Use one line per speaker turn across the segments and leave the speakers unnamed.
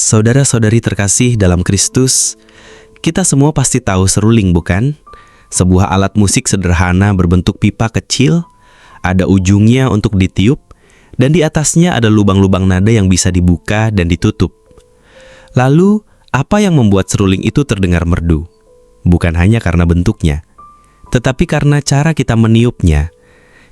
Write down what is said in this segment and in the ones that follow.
Saudara-saudari terkasih dalam Kristus, kita semua pasti tahu seruling, bukan? Sebuah alat musik sederhana berbentuk pipa kecil, ada ujungnya untuk ditiup, dan di atasnya ada lubang-lubang nada yang bisa dibuka dan ditutup. Lalu, apa yang membuat seruling itu terdengar merdu? Bukan hanya karena bentuknya, tetapi karena cara kita meniupnya.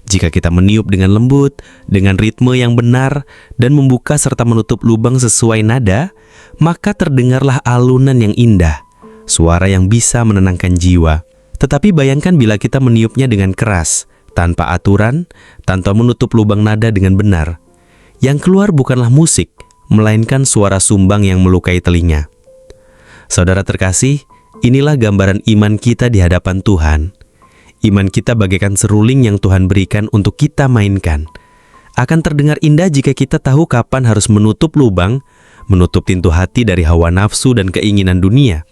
Jika kita meniup dengan lembut, dengan ritme yang benar, dan membuka serta menutup lubang sesuai nada, maka terdengarlah alunan yang indah, suara yang bisa menenangkan jiwa. Tetapi bayangkan bila kita meniupnya dengan keras, tanpa aturan, tanpa menutup lubang nada dengan benar. Yang keluar bukanlah musik, melainkan suara sumbang yang melukai telinga. Saudara terkasih, inilah gambaran iman kita di hadapan Tuhan. Iman kita bagaikan seruling yang Tuhan berikan untuk kita mainkan. Akan terdengar indah jika kita tahu kapan harus menutup lubang, menutup pintu hati dari hawa nafsu dan keinginan dunia.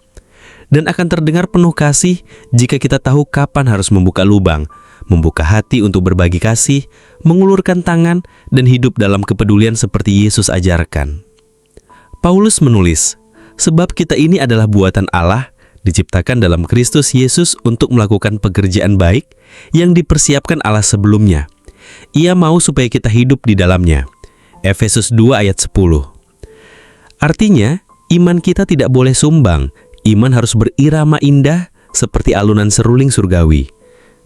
Dan akan terdengar penuh kasih jika kita tahu kapan harus membuka lubang, membuka hati untuk berbagi kasih, mengulurkan tangan, dan hidup dalam kepedulian seperti Yesus ajarkan. Paulus menulis, sebab kita ini adalah buatan Allah, diciptakan dalam Kristus Yesus untuk melakukan pekerjaan baik yang dipersiapkan Allah sebelumnya. Ia mau supaya kita hidup di dalamnya. Efesus 2 ayat 10. Artinya, iman kita tidak boleh sumbang. Iman harus berirama indah seperti alunan seruling surgawi.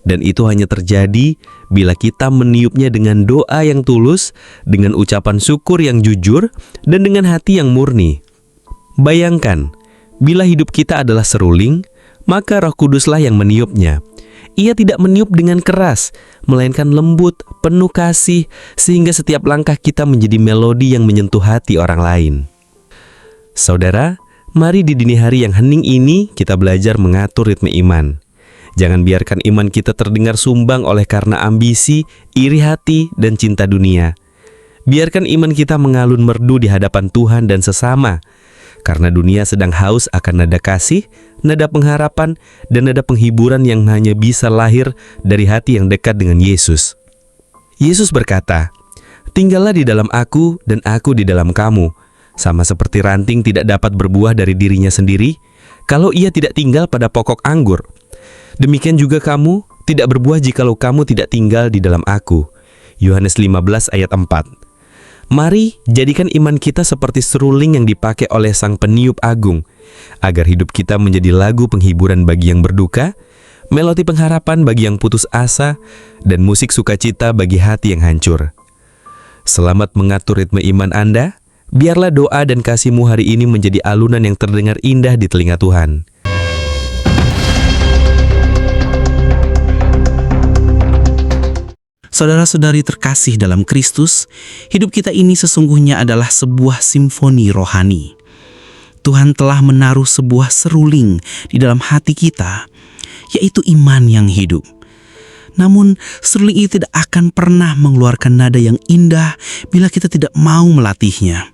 Dan itu hanya terjadi bila kita meniupnya dengan doa yang tulus, dengan ucapan syukur yang jujur, dan dengan hati yang murni. Bayangkan, bila hidup kita adalah seruling, maka Roh Kuduslah yang meniupnya. Ia tidak meniup dengan keras, melainkan lembut, penuh kasih, sehingga setiap langkah kita menjadi melodi yang menyentuh hati orang lain. Saudara, mari di dini hari yang hening ini kita belajar mengatur ritme iman. Jangan biarkan iman kita terdengar sumbang oleh karena ambisi, iri hati, dan cinta dunia. Biarkan iman kita mengalun merdu di hadapan Tuhan dan sesama, karena dunia sedang haus akan nada kasih, nada pengharapan, dan nada penghiburan yang hanya bisa lahir dari hati yang dekat dengan Yesus. Yesus berkata, "Tinggallah di dalam aku dan aku di dalam kamu. Sama seperti ranting tidak dapat berbuah dari dirinya sendiri, kalau ia tidak tinggal pada pokok anggur. Demikian juga kamu tidak berbuah jikalau kamu tidak tinggal di dalam aku." Yohanes 15 ayat 4. Mari jadikan iman kita seperti seruling yang dipakai oleh Sang Peniup Agung, agar hidup kita menjadi lagu penghiburan bagi yang berduka, melodi pengharapan bagi yang putus asa, dan musik sukacita bagi hati yang hancur. Selamat mengatur ritme iman Anda, biarlah doa dan kasih-Mu hari ini menjadi alunan yang terdengar indah di telinga Tuhan.
Saudara-saudari terkasih dalam Kristus, hidup kita ini sesungguhnya adalah sebuah simfoni rohani. Tuhan telah menaruh sebuah seruling di dalam hati kita, yaitu iman yang hidup. Namun, seruling itu tidak akan pernah mengeluarkan nada yang indah bila kita tidak mau melatihnya.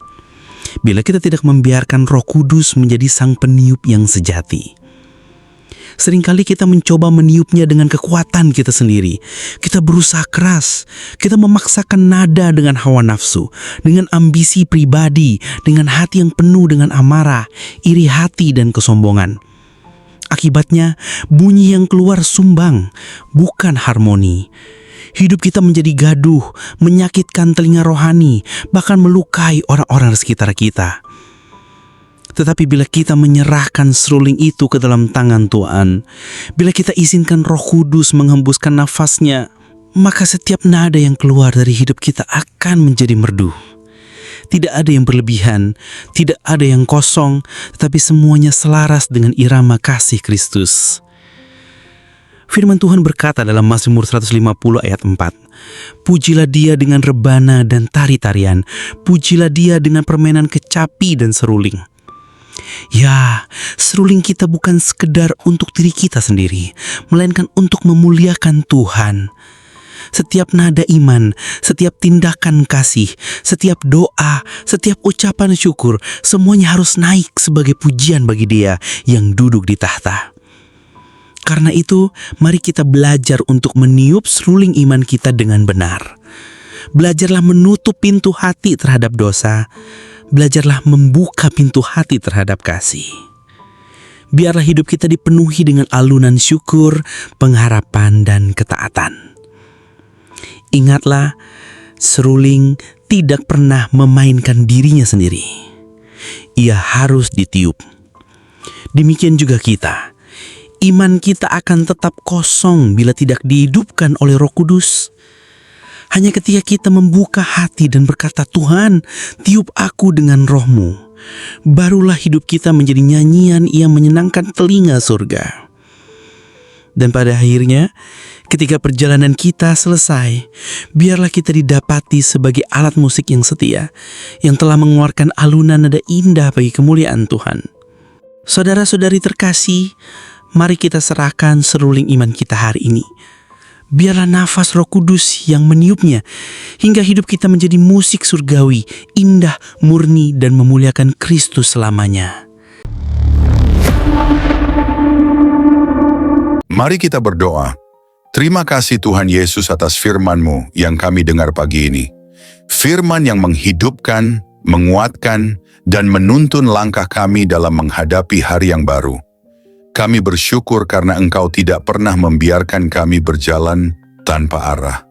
Bila kita tidak membiarkan Roh Kudus menjadi sang peniup yang sejati. Seringkali kita mencoba meniupnya dengan kekuatan kita sendiri. Kita berusaha keras. Kita memaksakan nada dengan hawa nafsu, dengan ambisi pribadi, dengan hati yang penuh dengan amarah, iri hati, dan kesombongan. Akibatnya, bunyi yang keluar sumbang, bukan harmoni. Hidup kita menjadi gaduh, menyakitkan telinga rohani, bahkan melukai orang-orang di sekitar kita. Tetapi bila kita menyerahkan seruling itu ke dalam tangan Tuhan, bila kita izinkan Roh Kudus menghembuskan nafasnya, maka setiap nada yang keluar dari hidup kita akan menjadi merdu. Tidak ada yang berlebihan, tidak ada yang kosong, tetapi semuanya selaras dengan irama kasih Kristus. Firman Tuhan berkata dalam Mazmur 150 ayat 4, "Pujilah Dia dengan rebana dan tari-tarian, pujilah Dia dengan permainan kecapi dan seruling." Ya, seruling kita bukan sekedar untuk diri kita sendiri, melainkan untuk memuliakan Tuhan. Setiap nada iman, setiap tindakan kasih, setiap doa, setiap ucapan syukur, semuanya harus naik sebagai pujian bagi Dia yang duduk di tahta. Karena itu, mari kita belajar untuk meniup seruling iman kita dengan benar. Belajarlah menutup pintu hati terhadap dosa. belajarlah membuka pintu hati terhadap kasih. Biarlah hidup kita dipenuhi dengan alunan syukur, pengharapan, dan ketaatan. Ingatlah, seruling tidak pernah memainkan dirinya sendiri. Ia harus ditiup. Demikian juga kita. Iman kita akan tetap kosong bila tidak dihidupkan oleh Roh Kudus. Hanya ketika kita membuka hati dan berkata, "Tuhan, tiup aku dengan Roh-Mu," barulah hidup kita menjadi nyanyian yang menyenangkan telinga surga. Dan pada akhirnya, ketika perjalanan kita selesai, biarlah kita didapati sebagai alat musik yang setia, yang telah mengeluarkan alunan nada indah bagi kemuliaan Tuhan. Saudara-saudari terkasih, mari kita serahkan seruling iman kita hari ini. Biarlah nafas Roh Kudus yang meniupnya, hingga hidup kita menjadi musik surgawi, indah, murni, dan memuliakan Kristus selamanya.
Mari kita berdoa. Terima kasih Tuhan Yesus atas firman-Mu yang kami dengar pagi ini. Firman yang menghidupkan, menguatkan, dan menuntun langkah kami dalam menghadapi hari yang baru. Kami bersyukur karena Engkau tidak pernah membiarkan kami berjalan tanpa arah.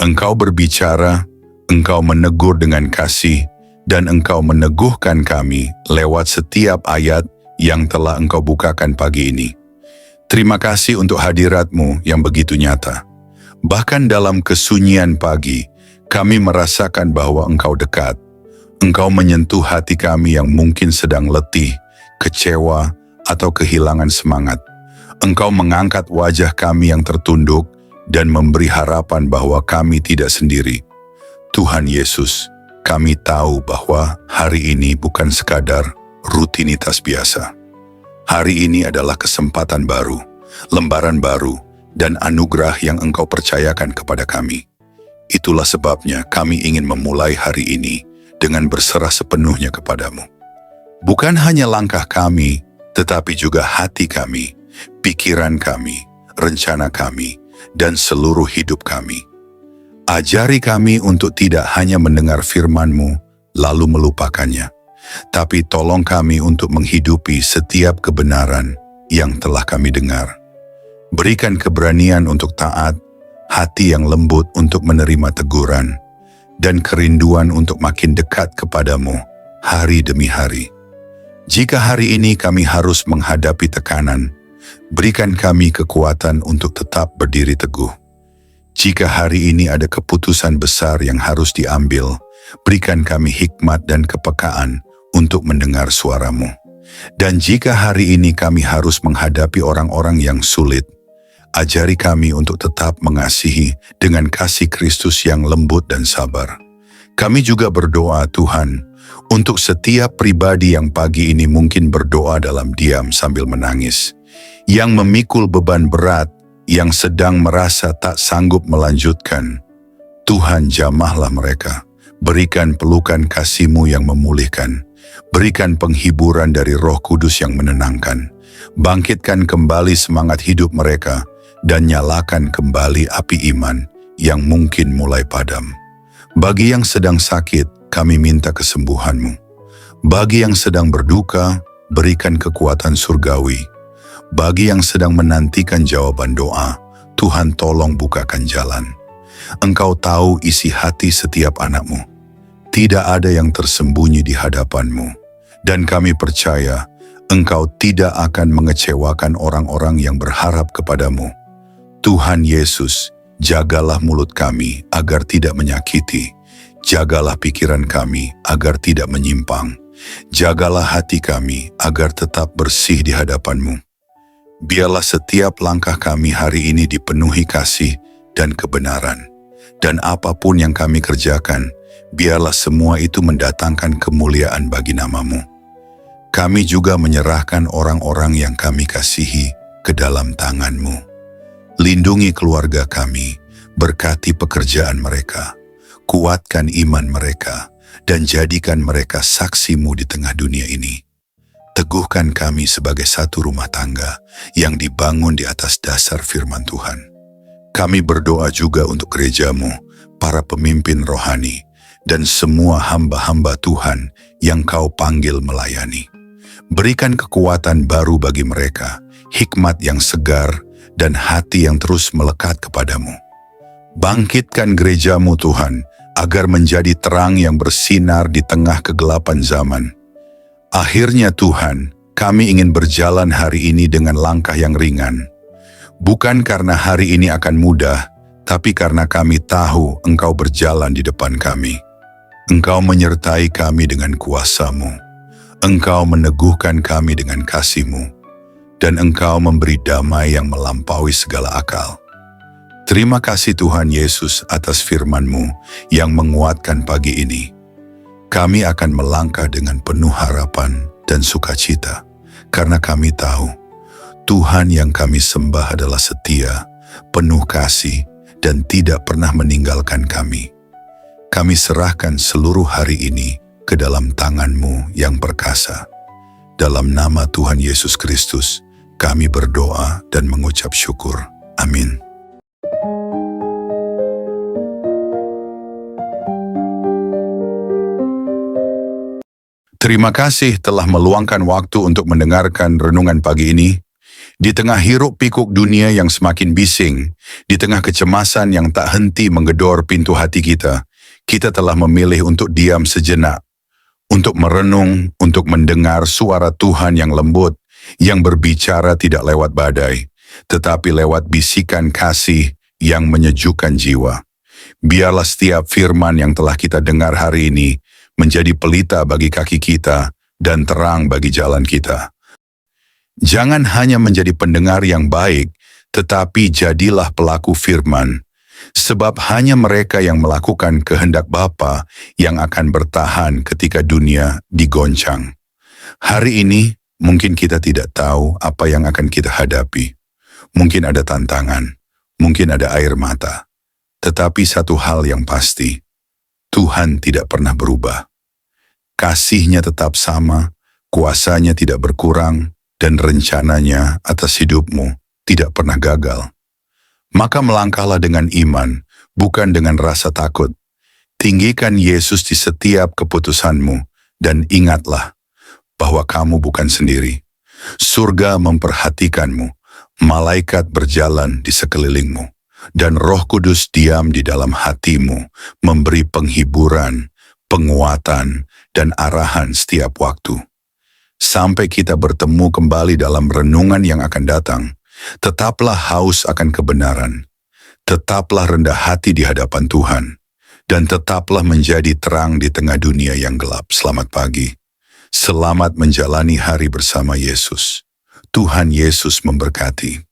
Engkau berbicara, Engkau menegur dengan kasih, dan Engkau meneguhkan kami lewat setiap ayat yang telah Engkau bukakan pagi ini. Terima kasih untuk hadirat-Mu yang begitu nyata. Bahkan dalam kesunyian pagi, kami merasakan bahwa Engkau dekat. Engkau menyentuh hati kami yang mungkin sedang letih, kecewa, atau kehilangan semangat. Engkau mengangkat wajah kami yang tertunduk dan memberi harapan bahwa kami tidak sendiri. Tuhan Yesus, kami tahu bahwa hari ini bukan sekadar rutinitas biasa. Hari ini adalah kesempatan baru, lembaran baru, dan anugerah yang Engkau percayakan kepada kami. Itulah sebabnya kami ingin memulai hari ini dengan berserah sepenuhnya kepadamu. Bukan hanya langkah kami, tetapi juga hati kami, pikiran kami, rencana kami, dan seluruh hidup kami. Ajari kami untuk tidak hanya mendengar firman-Mu lalu melupakannya, tapi tolong kami untuk menghidupi setiap kebenaran yang telah kami dengar. Berikan keberanian untuk taat, hati yang lembut untuk menerima teguran, dan kerinduan untuk makin dekat kepadamu hari demi hari. Jika hari ini kami harus menghadapi tekanan, berikan kami kekuatan untuk tetap berdiri teguh. Jika hari ini ada keputusan besar yang harus diambil, berikan kami hikmat dan kepekaan untuk mendengar suara-Mu. Dan jika hari ini kami harus menghadapi orang-orang yang sulit, ajari kami untuk tetap mengasihi dengan kasih Kristus yang lembut dan sabar. Kami juga berdoa, Tuhan, untuk setiap pribadi yang pagi ini mungkin berdoa dalam diam sambil menangis, yang memikul beban berat, yang sedang merasa tak sanggup melanjutkan. Tuhan, jamahlah mereka, berikan pelukan kasih-Mu yang memulihkan, berikan penghiburan dari Roh Kudus yang menenangkan, bangkitkan kembali semangat hidup mereka, dan nyalakan kembali api iman yang mungkin mulai padam. Bagi yang sedang sakit, kami minta kesembuhan-Mu. Bagi yang sedang berduka, berikan kekuatan surgawi. Bagi yang sedang menantikan jawaban doa, Tuhan tolong bukakan jalan. Engkau tahu isi hati setiap anak-Mu. Tidak ada yang tersembunyi di hadapan-Mu. Dan kami percaya, Engkau tidak akan mengecewakan orang-orang yang berharap kepadamu. Tuhan Yesus, jagalah mulut kami agar tidak menyakiti. Jagalah pikiran kami agar tidak menyimpang. Jagalah hati kami agar tetap bersih di hadapan-Mu. Biarlah setiap langkah kami hari ini dipenuhi kasih dan kebenaran. Dan apapun yang kami kerjakan, biarlah semua itu mendatangkan kemuliaan bagi nama-Mu. Kami juga menyerahkan orang-orang yang kami kasihi ke dalam tangan-Mu. Lindungi keluarga kami, berkati pekerjaan mereka, kuatkan iman mereka, dan jadikan mereka saksi-Mu di tengah dunia ini. Teguhkan kami sebagai satu rumah tangga yang dibangun di atas dasar firman Tuhan. Kami berdoa juga untuk gereja-Mu, para pemimpin rohani, dan semua hamba-hamba Tuhan yang Kau panggil melayani. Berikan kekuatan baru bagi mereka, hikmat yang segar, dan hati yang terus melekat kepadamu. Bangkitkan gerejamu Tuhan, agar menjadi terang yang bersinar di tengah kegelapan zaman. Akhirnya Tuhan, kami ingin berjalan hari ini dengan langkah yang ringan. Bukan karena hari ini akan mudah, tapi karena kami tahu Engkau berjalan di depan kami. Engkau menyertai kami dengan kuasa-Mu. Engkau meneguhkan kami dengan kasih-Mu. Dan Engkau memberi damai yang melampaui segala akal. Terima kasih Tuhan Yesus atas firman-Mu yang menguatkan pagi ini. Kami akan melangkah dengan penuh harapan dan sukacita, karena kami tahu Tuhan yang kami sembah adalah setia, penuh kasih, dan tidak pernah meninggalkan kami. Kami serahkan seluruh hari ini ke dalam tangan-Mu yang perkasa. Dalam nama Tuhan Yesus Kristus, kami berdoa dan mengucap syukur. Amin. Terima kasih telah meluangkan waktu untuk mendengarkan renungan pagi ini. Di tengah hiruk pikuk dunia yang semakin bising, di tengah kecemasan yang tak henti menggedor pintu hati kita telah memilih untuk diam sejenak, untuk merenung, untuk mendengar suara Tuhan yang lembut, yang berbicara tidak lewat badai, tetapi lewat bisikan kasih yang menyejukkan jiwa. Biarlah setiap firman yang telah kita dengar hari ini menjadi pelita bagi kaki kita dan terang bagi jalan kita. Jangan hanya menjadi pendengar yang baik, tetapi jadilah pelaku firman, sebab hanya mereka yang melakukan kehendak Bapa yang akan bertahan ketika dunia digoncang. Hari ini mungkin kita tidak tahu apa yang akan kita hadapi. Mungkin ada tantangan, mungkin ada air mata. Tetapi satu hal yang pasti, Tuhan tidak pernah berubah. Kasih-Nya tetap sama, kuasa-Nya tidak berkurang, dan rencananya atas hidupmu tidak pernah gagal. Maka melangkahlah dengan iman, bukan dengan rasa takut. Tinggikan Yesus di setiap keputusanmu, dan ingatlah bahwa kamu bukan sendiri. Surga memperhatikanmu, malaikat berjalan di sekelilingmu, dan Roh Kudus diam di dalam hatimu, memberi penghiburan, penguatan, dan arahan setiap waktu. Sampai kita bertemu kembali dalam renungan yang akan datang, tetaplah haus akan kebenaran, tetaplah rendah hati di hadapan Tuhan, dan tetaplah menjadi terang di tengah dunia yang gelap. Selamat pagi. Selamat menjalani hari bersama Yesus. Tuhan Yesus memberkati.